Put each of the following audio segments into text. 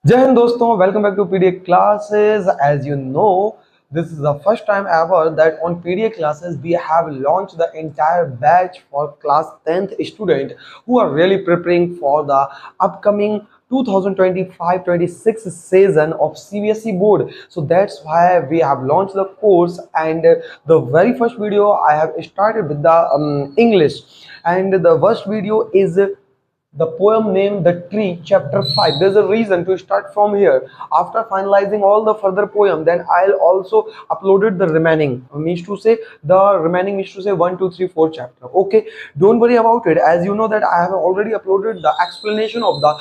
Jai Hind दोस्तों, welcome back to PDA classes. As you know, this is the first time ever that on PDA classes we have launched the entire batch for class 10th student who are really preparing for the upcoming 2025-26 season of CBSE board. So that's why we have launched the course, and the very first video I have started with the English, and the first video is the poem named The Tree, chapter 5. There's a reason to start from here. After finalizing all the further poem, then I'll also uploaded the remaining, means to say the remaining, means to say 1, 2, 3, 4 chapter. Okay, don't worry about it. As you know that I have already uploaded the explanation of the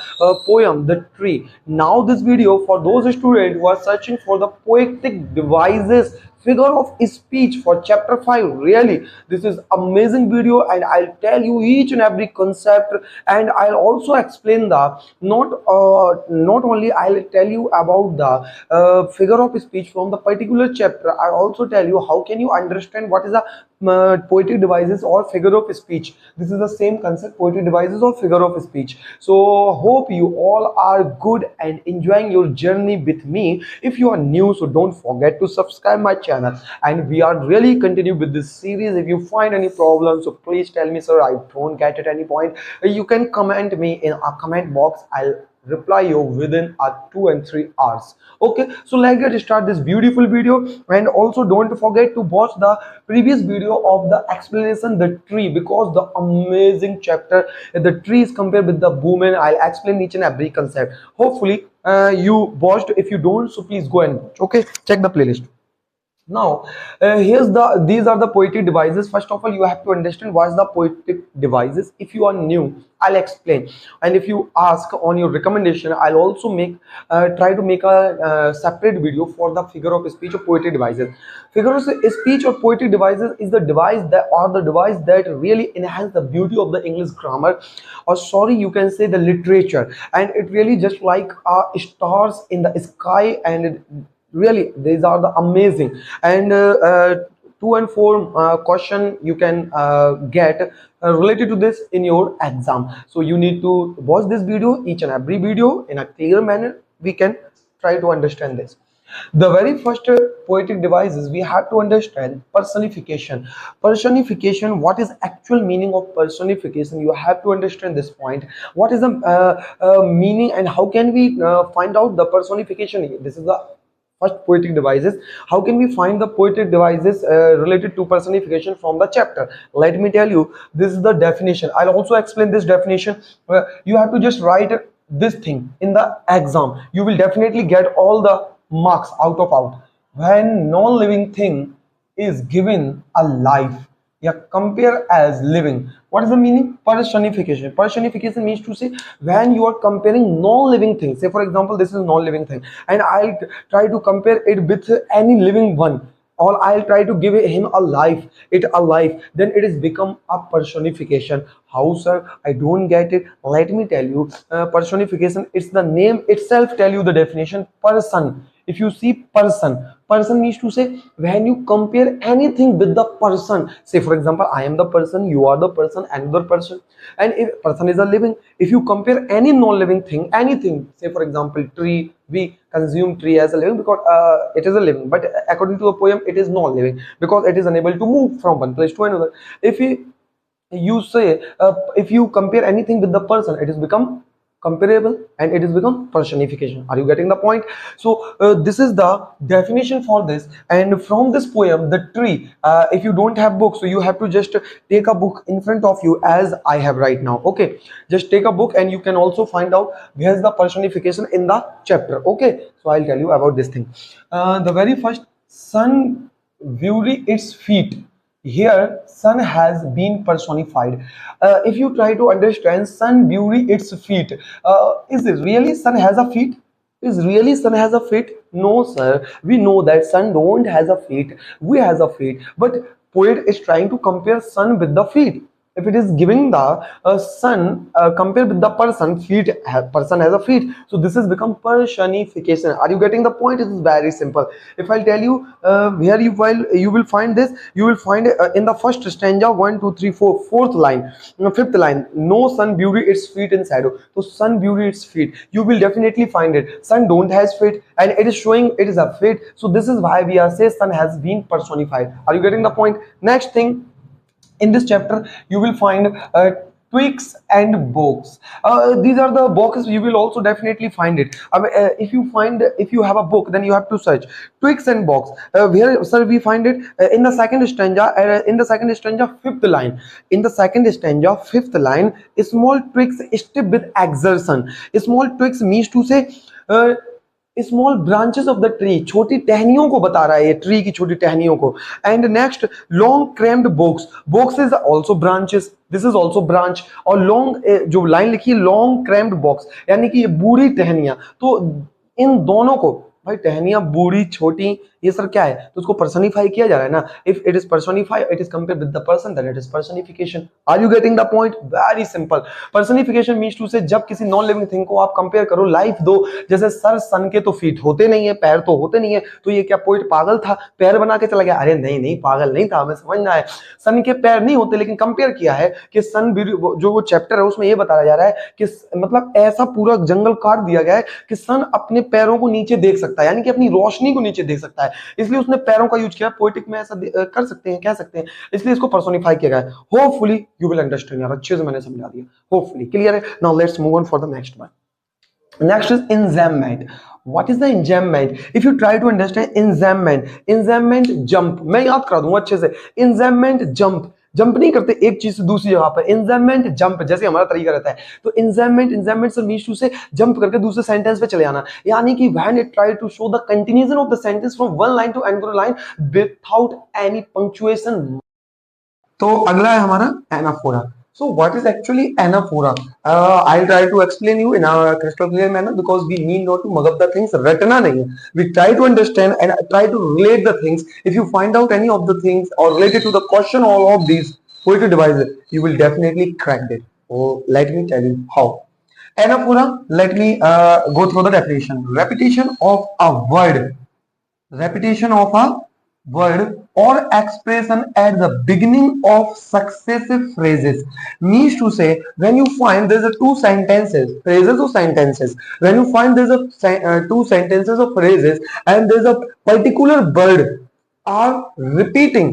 poem The Tree. Now this video for those students who are searching for the poetic devices, figure of speech for chapter 5. Really, this is amazing video, and I'll tell you each and every concept, and I'll also explain the not only I'll tell you about the figure of speech from the particular chapter. I also tell you how can you understand what is a poetic devices or figure of speech. This is the same concept, poetic devices or figure of speech. So hope you all are good and enjoying your journey with me. If you are new, so don't forget to subscribe my channel, and we are really continue with this series. If you find any problem, so please tell me, sir, I don't get at any point. You can comment me in a comment box. I'll reply you within 2 and 3 hours. Okay, so let's get start this beautiful video, and also don't forget to watch the previous video of the explanation The Tree, because the amazing chapter The Tree is compared with the woman. I'll explain each and every concept. Hopefully you watched. If you don't, so please go and watch. Okay, check the playlist. Now these are the poetic devices. First of all, you have to understand what is the poetic devices. If you are new, I'll explain, and if you ask on your recommendation, I'll also make try to make a separate video for the figure of speech or poetic devices. Figure of speech or poetic devices is the device that really enhance the beauty of the English grammar, or sorry, you can say the literature, and it really just like stars in the sky, and really these are the amazing, and 2 and 4 question you can get related to this in your exam. So you need to watch this video, each and every video, in a clear manner. We can try to understand this. The very first poetic devices we have to understand personification. Personification, what is actual meaning of personification? You have to understand this point. What is the meaning, and how can we find out the personification? This is the first poetic devices. How can we find the poetic devices related to personification from the chapter? Let me tell you, this is the definition. I'll also explain this definition. You have to just write this thing in the exam. You will definitely get all the marks out of out. When non-living thing is given a life, yeah, compare as living. What is the meaning? Personification. Personification means to say when you are comparing non-living things. Say for example, this is non-living thing, and I'll try to compare it with any living one, or I'll try to give him a life, then it is become a personification. How, sir? I don't get it. Let me tell you. Personification, it's the name itself tell you the definition. Person. If you see person means to say when you compare anything with the person. Say for example, I am the person, you are the person, another person, and if person is a living. If you compare any non-living thing, anything, say for example tree, we consume tree as a living because it is a living, but according to a poem it is non-living because it is unable to move from one place to another. If you say if you compare anything with the person, it is become comparable, and it is become personification. Are you getting the point? So this is the definition for this. And from this poem The Tree, if you don't have book, so you have to just take a book in front of you as I have right now. Okay, just take a book, and you can also find out where's the personification in the chapter. Okay, so I'll tell you about this thing. The very first, sun beauty its feet. Here sun has been personified. If you try to understand sun beauty its feet, is it really sun has a feet? Is really sun has a feet? No, sir. We know that sun don't has a feet. We has a feet, but poet is trying to compare sun with the feet. if it is giving the son compared with the person, feet, person has a feet, so this is become personification. Are you getting the point? It is very simple. If I'll tell you where you will find this, you will find in the first stanza, 1 2 3 4, fourth line, fifth line, no sun beauty its feet in shadow. So sun beauty its feet, you will definitely find it. Sun don't has feet and it is showing it is a feet, so this is why we are say sun has been personified. Are you getting the point? Next thing, in this chapter you will find twigs and box. These are the boxes, you will also definitely find it. If you have a book, then you have to search twigs and box. Where sir we find it in the second stanza, fifth line. In the second stanza fifth line, small twigs step with exertion. Small twigs means to say small branches of the tree, छोटी टहनियों को बता रहा है ये, tree की छोटी टहनियों को. And next, long cramped boughs. Boughs is also branches, this is also branch. और लॉन्ग जो लाइन लिखी है, लॉन्ग क्रेम्ड बॉक्स, यानी कि ये बूढ़ी टहनियां. तो इन दोनों को भाई, टहनियां बूढ़ी छोटी, ये सर क्या है, तो उसको पर्सनिफाई किया जा रहा है ना. If it is personify, it is compared with the person, then it is personification. Are you getting the point? Very simple. Personification means to say जब किसी नॉन लिविंग थिंग को आप कंपेयर करो, लाइफ दो. जैसे सर सन के तो feet होते नहीं है, पैर तो होते नहीं है, तो ये क्या पोइट पागल था, पैर बना के चला गया? अरे नहीं नहीं, पागल नहीं था, हमें समझना है. सन के पैर नहीं होते, लेकिन कंपेयर किया है कि सन, जो वो चैप्टर है उसमें ये बताया जा रहा है कि मतलब ऐसा पूरा जंगल काट दिया गया है कि सन अपने पैरों को नीचे देख सकता है, यानी कि अपनी रोशनी को नीचे देख सकता है. इसलिए उसने पैरों का यूज किया. पोएटिक में ऐसा कर सकते हैं, कह सकते हैं, इसलिए इसको पर्सोनिफाई किया गया है. होपफुली यू विल अंडरस्टैंड यार, अच्छे से मैंने समझा दिया. होपफुली क्लियर है. Now let's move on for the next one. Next is enjambment. What is the enjambment? If you try to understand enjambment jump. मैं याद करा दूंगा अच्छे से. enjambment jump, जंप नहीं करते एक चीज से दूसरी जगह पर. enjambment जंप, जैसे हमारा तरीका रहता है. तो enjambment से मीन्स टू से जंप करके दूसरे सेंटेंस पे चले आना, यानी कि when it try to show the continuation of the sentence from one line to another line without any punctuation. तो अगला है हमारा anaphora. So what is actually anaphora? I'll try to explain you in a crystal clear manner, because we need not to mug up the things. रटना नहीं है. We try to understand and try to relate the things. If you find out any of the things or related to the question, all of these poetry devices, you will definitely crack it. So let me tell you how. Anaphora. Let me go through the definition. Repetition of a word. Repetition of a word or expression at the beginning of successive phrases. Means to say, when you find there's a two sentences, phrases or sentences, when you find there's a two sentences or phrases and there's a particular word are repeating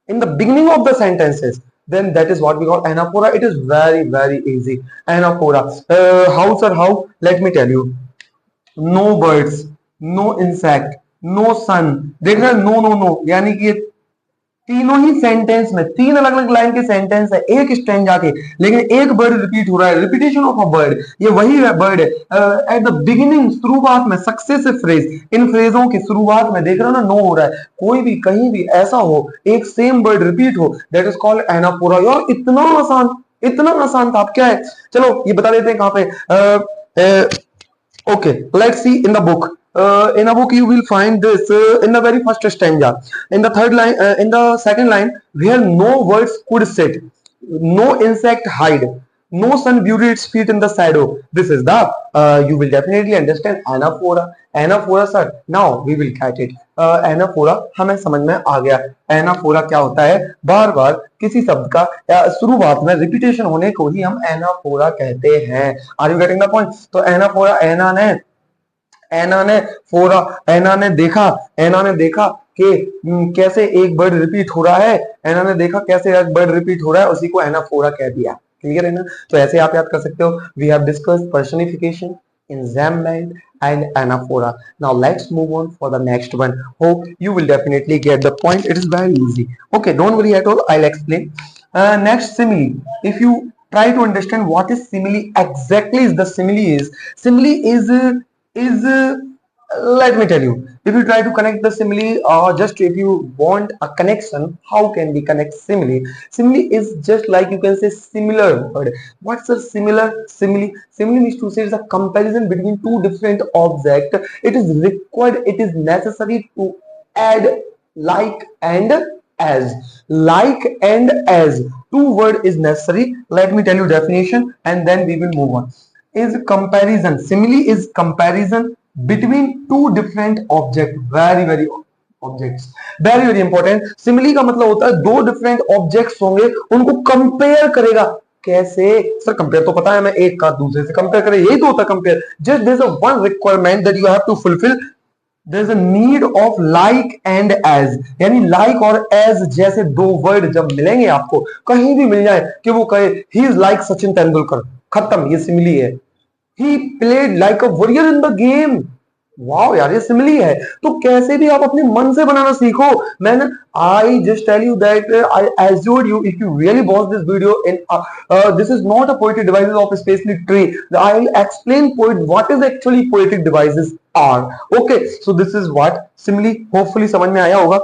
in the beginning of the sentences, then that is what we call anaphora. It is very very easy. Anaphora. How sir, how? Let me tell you. No birds, no insect, no sun. देख रहे no no no, यानी कि ये तीनों ही sentence में तीन अलग अलग लाइन के सेंटेंस है एक स्टैंजा के, लेकिन एक वर्ड रिपीट हो रहा है. रिपीटेशन ऑफ अ वर्ड, ये वही वर्ड है एट द बिगिनिंग, शुरुआत में. सक्सेसिव फ्रेज, इन फ्रेजों की शुरुआत में देख रहे हो ना नो हो रहा है. कोई भी कहीं भी ऐसा हो, एक सेम वर्ड रिपीट हो, दैट इज कॉल्ड एनाफोरा. यार इतना आसान था. अब क्या है, चलो ये बता देते हैं कहां पे. Okay, let's see in the book. In a book you will find this in the very first stanza. In the third line, in the second line, where no words could sit, no insect hide, no sun beauty its feet in the shadow. This is the you will definitely understand anaphora. Anaphora sir, now we will get it. Anaphora हमें समझ में आ गया. Anaphora क्या होता है? बार बार किसी शब्द का शुरुआत में रिपीटेशन होने को ही हम anaphora कहते हैं. Are you getting the point? तो anaphora, एना ने देखा कि कैसे एक वर्ड रिपीट हो रहा है. एना ने देखा कैसे एक वर्ड रिपीट हो रहा है, उसी को एनाफोरा कह दिया. क्लियर है ना? तो ऐसे आप याद कर सकते हो. We have discussed personification, enjambment and anaphora. Now let's move on for the next one. Hope you will definitely get the point. It is very easy. Okay, don't worry at all, I'll explain. Next, simile. If you try to understand what is simile exactly, is the simile is let me tell you. If you try to connect the simile, or just if you want a connection, how can we connect simile? Simile is just like you can say similar word. What's a similar? Simile means to say it's a comparison between two different objects. It is required, it is necessary to add like and as. like and as, two word is necessary. Let me tell you definition and then we will move on. Is comparison, simile is comparison between two different object, very objects, very very important. Simile का मतलब होता है दो different objects होंगे, उनको compare करेगा। कैसे sir? Compare तो पता है, मैं एक का दूसरे से कंपेयर करें, यही तो होता है compare. Just there is a one requirement that you have to fulfil, there is a need of like and as, यानी लाइक और एज जैसे दो वर्ड जब मिलेंगे आपको कहीं भी मिल जाए कि वो कहे he is like Sachin Tendulkar, खत्म, ये सिमिली है। He played like a warrior in the game, wow यार, ये सिमिली है। तो कैसे भी आप अपने मन से बनाना सीखो। मैंने I just tell you that I assured you if you really watch this video in this is not a poetic devices of specially tree, I will explain poet what is actually poetic devices are. Okay, so this is what simile, hopefully समझ में आया होगा।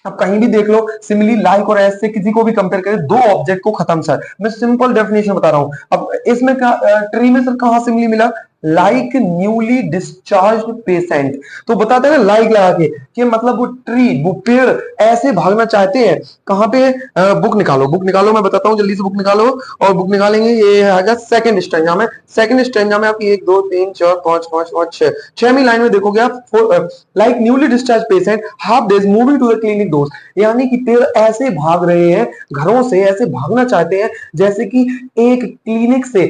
अब कहीं भी देख लो simile like और एज से किसी को भी कंपेयर करें, दो ऑब्जेक्ट को खत्म सर। मैं सिंपल डेफिनेशन बता रहा हूं। अब इसमें क्या ट्री में सर कहां सिमिली मिला? Like newly discharge patient. तो बताते हैं ना लाइक लगा के कि मतलब वो ट्री, वो पेड़ ऐसे भागना चाहते हैं। कहां पे? बुक निकालो, बुक निकालो, मैं बताता हूं, जल्दी से बुक निकालो। और बुक निकालेंगे, ये आएगा सेकंड स्टैंजा में। सेकंड स्टैंजा में आप 1 2 3 4 5 5 और 6 छहवीं लाइन में देखोगे आप, like newly discharge patient half dazed moving to the clinic doors, यानी कि पेड़ ऐसे भाग रहे हैं घरों से, ऐसे भागना चाहते हैं जैसे कि एक क्लिनिक से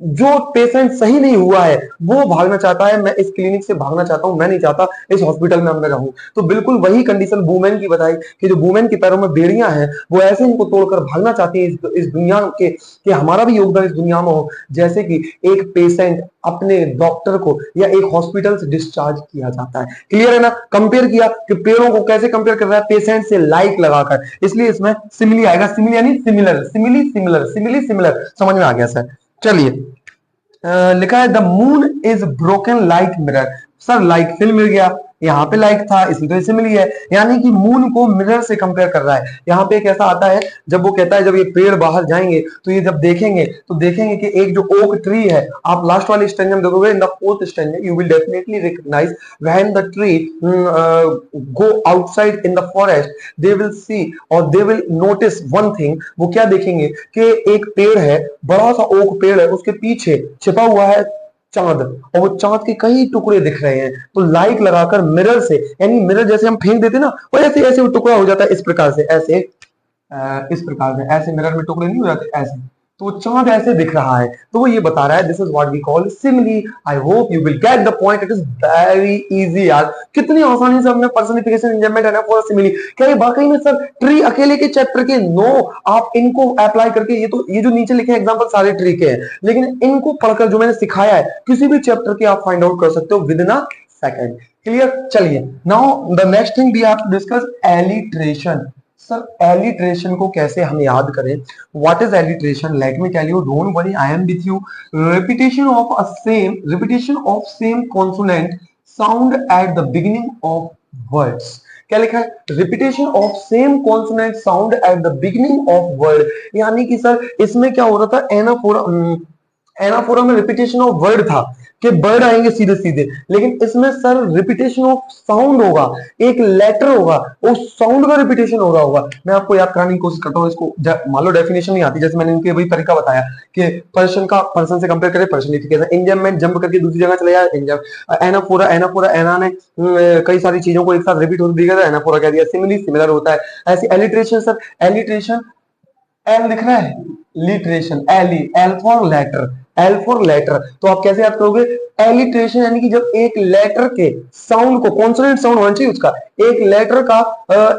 जो पेशेंट सही नहीं हुआ है वो भागना चाहता है। मैं इस क्लिनिक से भागना चाहता हूं, मैं नहीं चाहता इस हॉस्पिटल में मैं रहूं। तो बिल्कुल वही कंडीशन वुमेन की बताई कि जो वुमेन के पैरों में बेड़ियां हैं वो ऐसे इनको तोड़कर भागना चाहती है इस दुनिया के, कि हमारा भी योगदान इस दुनिया में हो। जैसे कि एक पेशेंट अपने डॉक्टर को या एक हॉस्पिटल से डिस्चार्ज किया जाता है। क्लियर है ना? कंपेयर किया कि पेड़ों को कैसे कंपेयर कर रहा है? पेशेंट से लाइक लगाकर, इसलिए इसमें सिमिली आएगा। सिमिली यानी similar, simile similar, simile similar, समझ में आ गया सर? चलिए, लिखा है the moon is broken like mirror. Sir like फिल मिल गया, यहाँ पे लाइक था इसलिए तो इसे मिली है, यानी कि मून को मिरर से कंपेयर कर रहा है। यहाँ पे कैसा आता है, जब वो कहता है जब ये पेड़ बाहर जाएंगे तो ये जब देखेंगे तो देखेंगे कि एक जो ओक ट्री है, आप लास्ट वाले स्टैंजा में देखोगे, in the fourth stanza you will definitely recognize when the tree go outside in the forest, they will see और they will notice one thing. वो क्या देखेंगे कि एक पेड़ है, बड़ा सा ओक पेड़ है, उसके पीछे छिपा हुआ है चांद, और वो चांद के कई टुकड़े दिख रहे हैं। तो लाइक लगाकर मिरर से, यानी मिरर जैसे हम फेंक देते ना, वो ऐसे ऐसे वो टुकड़ा हो जाता है इस प्रकार से, ऐसे इस प्रकार से, ऐसे मिरर में टुकड़े नहीं हो जाते ऐसे, तो वो चांद ऐसे दिख रहा है। तो वो ये बता रहा है this is what we call simile. I hope you will get the point, it is very easy यार। कितनी आसानी से हमने पर्सनिफिकेशन एंजाइमेंट है ना फॉर सिमिली। क्या ये वाकई में सर ट्री अकेले के चैप्टर के? नो, आप इनको अप्लाई करके, ये जो नीचे लिखे एग्जांपल सारे ट्री के हैं, लेकिन इनको पढ़कर जो मैंने सिखाया है किसी भी चैप्टर के आप फाइंड आउट कर सकते हो within a second. Clear? चलिए, now the next thing we have to discuss alliteration. Sir alliteration को कैसे हम याद करें? What is alliteration? Let me tell you, don't worry, I am with you. repetition of same consonant sound at the beginning of words। क्या लिखा है? Repetition of same consonant sound at the beginning of word, यानी कि sir इसमें क्या हो रहा था, एनाफोरा में रिपीटेशन ऑफ वर्ड था कि वर्ड आएंगे सीधे सीधे, लेकिन इसमें सर रिपीटेशन ऑफ साउंड होगा, एक लेटर होगा, उस साउंड का रिपीटेशन हो रहा होगा। मैं आपको याद कराने की कोशिश करता हूँ इसको। मान लो डेफिनेशन नहीं आती, जैसे मैंने इनके वही तरीका बताया कि पर्सन का पर्सन से कंपेयर करें, पर्सनिफिकेशन, इंजम्पमेंट जंप करके दूसरी जगह चले जाए, इंजम, एनाफोरा, एनाफोरा, एना ने कई सारी चीजों को एक साथ रिपीट होते दिया, एनाफोरा कह दिया, सिमिली सिमिलर होता है। ऐसी एलिट्रेशन, सर एलिट्रेशन, एल दिख रहा है, literation, L for letter, L for letter. तो आप कैसे याद करोगे? एलिट्रेशन यानी कि जब एक लेटर के साउंड को, कॉन्सोनेंट साउंड होना चाहिए उसका, एक लेटर का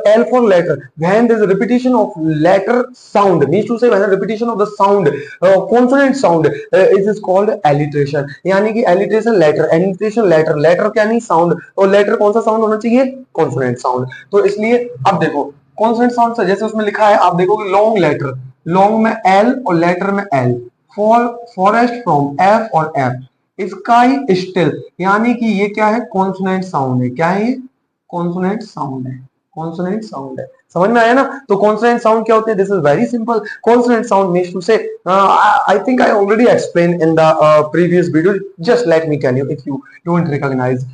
L for letter, when there is repetition of letter sound, means to say when repetition of the sound consonant sound is called alliteration. यानी कि alliteration letter, alliteration letter, letter क्या नहीं sound, और लेटर कौन सा sound होना चाहिए? Consonant sound. तो इसलिए अब देखो कॉन्सोनेंट साउंड से जैसे उसमें लिखा है, आप देखोगे लॉन्ग लेटर, लॉन्ग में एल और लेटर में L, for forest from F और एफ, स्काई स्टिल, यानी कि ये क्या है? कॉन्सोनेंट साउंड है। क्या है ये? कॉन्सोनेंट साउंड है, कॉन्सोनेंट साउंड है। समझ में आया ना? तो कॉन्सोनेंट साउंड क्या होते हैं? This is very simple. Consonant sound means to say, I think I already explain in the previous video, just let me tell you if you don't recognize.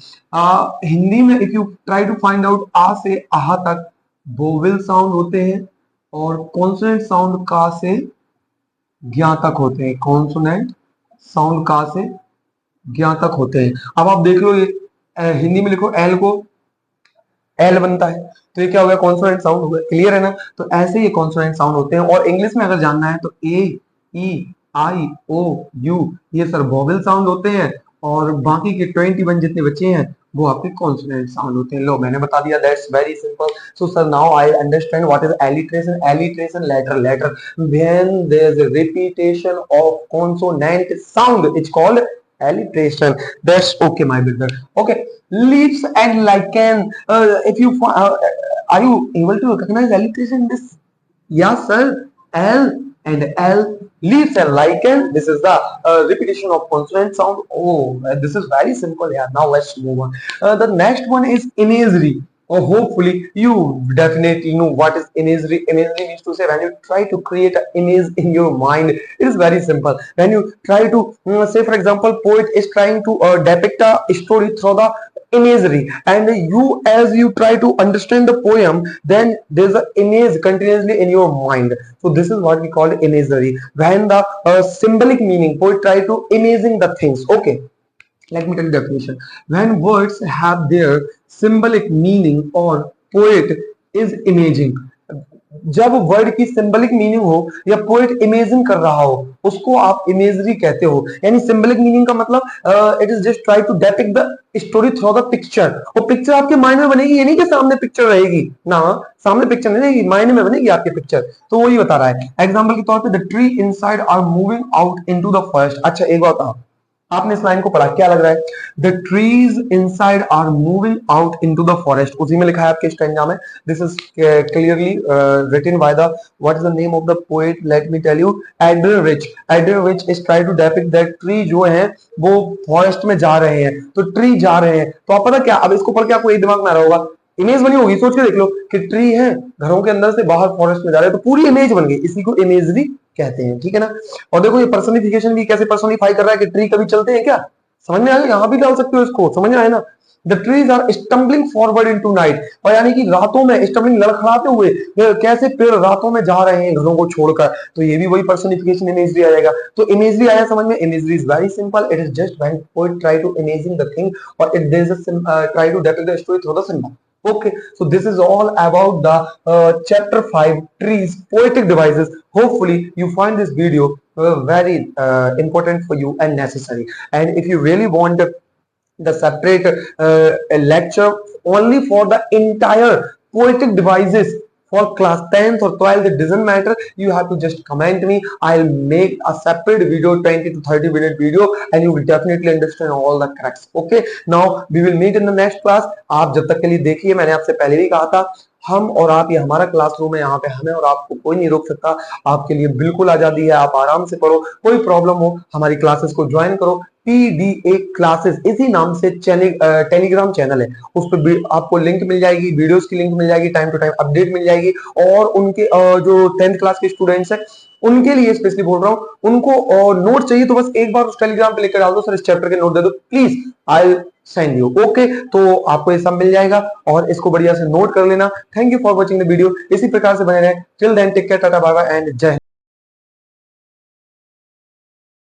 Hindi में if you try to find out, आ से आहा तक vowel sound होते हैं, और consonant sound का से ज्ञातक होते हैं। कॉन्सोनेंट साउंड का से ज्ञातक होते हैं। अब आप देख लो ये हिंदी में लिखो एल को एल बनता है, तो ये क्या हो गया, कॉन्सोनेंट साउंड हो गया। क्लियर है ना? तो ऐसे ये कॉन्सोनेंट साउंड होते हैं। और इंग्लिश में अगर जानना है तो ए, ई, आई, ओ, यू, ये सर वोवेल साउंड होते हैं, और बाकी के 21 जितने बचे हैं वो आपके कॉन्सोनेंट साउंड होते हैं। लो मैंने बता दिया, that's very simple. So sir now I understand what is alliteration. Alliteration, letter when there is a repetition of consonant sound, it's called alliteration. That's okay my brother. Okay, leaves and lichen. If you are you able to recognize alliteration in this? Yes sir. L and L, leaves and lichen. This is the repetition of consonant sound. Oh, this is very simple. Yeah. Now let's move on. The next one is imagery. Oh, hopefully you definitely know what is imagery. Imagery means to say when you try to create an image in your mind. It is very simple. When you try to say, for example, poet is trying to depict a story through the imagery, and you as you try to understand the poem, then there's an image continuously in your mind. So this is what we call imagery, when the symbolic meaning, poet try to imaging the things. Okay, let me tell you the definition. When words have their symbolic meaning or poet is imaging. जब word की symbolic meaning हो या poet imagine कर रहा हो, उसको आप imagery कहते हो। यानी सिंबलिक मीनिंग का मतलब it is just try to depict the story through the picture. वो पिक्चर आपके माइंड में बनेगी, ये नहीं कि सामने पिक्चर रहेगी ना, सामने पिक्चर नहीं रहेगी, माइंड में बनेगी आपके पिक्चर। तो वही बता रहा है। एग्जाम्पल के तौर पे the tree inside are moving out into the forest. अच्छा एक बात आपने इस लाइन को पढ़ा, क्या लग रहा है? The trees inside are moving out into the forest, उसी में लिखा है आपके स्टैंजा में। This is clearly written by the, what is the name of the poet, let me tell you, Adrienne Rich. Adrienne Rich is try to depict that tree जो है वो forest में जा रहे हैं, तो ट्री जा रहे हैं, तो आप पता क्या, अब इसको पढ़ के आपको ये दिमाग में आ रहा होगा, इमेज बनी होगी, सोच के देख लो कि ट्री है, घरों के अंदर से बाहर फॉरेस्ट में जा रहे हैं, तो पूरी इमेज बन गई, इसी को इमेजरी कहते हैं। ठीक है ना? और देखो ये पर्सनिफिकेशन भी कैसे पर्सनिफाई कर रहा है कि ट्री कभी चलते हैं क्या, समझ में आया? यहां भी डाल सकते हो इसको, समझ में आया ना? The trees are stumbling forward into night, और यानी कि रातों में स्टम्बलिंग, लड़खड़ाते हुए, कैसे पेड़ रातों में जा रहे हैं घरों को छोड़कर, तो ये भी वही पर्सनिफिकेशन इमेजरी आ जाएगा। तो इमेजरी आया समझ में? Imagery is very simple, it is just when poet try to imagine the thing, और it there is try to depict the story through the symbol. Okay, so this is all about the chapter 5 trees poetic devices. Hopefully you find this video very important for you and necessary. And if you really want the separate a lecture only for the entire poetic devices for class 10th or 12th, it doesn't matter, you have to just comment me, I'll make a separate video, 20 to 30 minute video, and you will definitely understand all the cracks. Okay, now we will meet in the next class. आप जब तक के लिए देखिए, मैंने आपसे पहले भी कहा था, हम और आप, ये हमारा क्लासरूम है, यहाँ पे हमें और आपको कोई नहीं रोक सकता, आपके लिए बिल्कुल आजादी है, आप आराम से पढ़ो, कोई प्रॉब्लम हो हमारी क्लासेस को ज्वाइन करो। PDA क्लासेस इसी नाम से टेलीग्राम चैनल है, उस पर आपको लिंक मिल जाएगी, वीडियोस की लिंक मिल जाएगी, टाइम टू टाइम अपडेट मिल जाएगी। और उनके जो 10th क्लास के स्टूडेंट्स हैं उनके लिए स्पेशली बोल रहा हूँ, उनको नोट चाहिए तो बस एक बार उस टेलीग्राम पे लेकर डाल दो, सर इस चैप्टर के नोट दे दो please, I send you. Okay, तो आपको ये सब मिल जाएगा और इसको बढ़िया से नोट कर लेना। Thank you for watching the video, इसी प्रकार से बने रहे। Till then take care, tata bye bye and जय।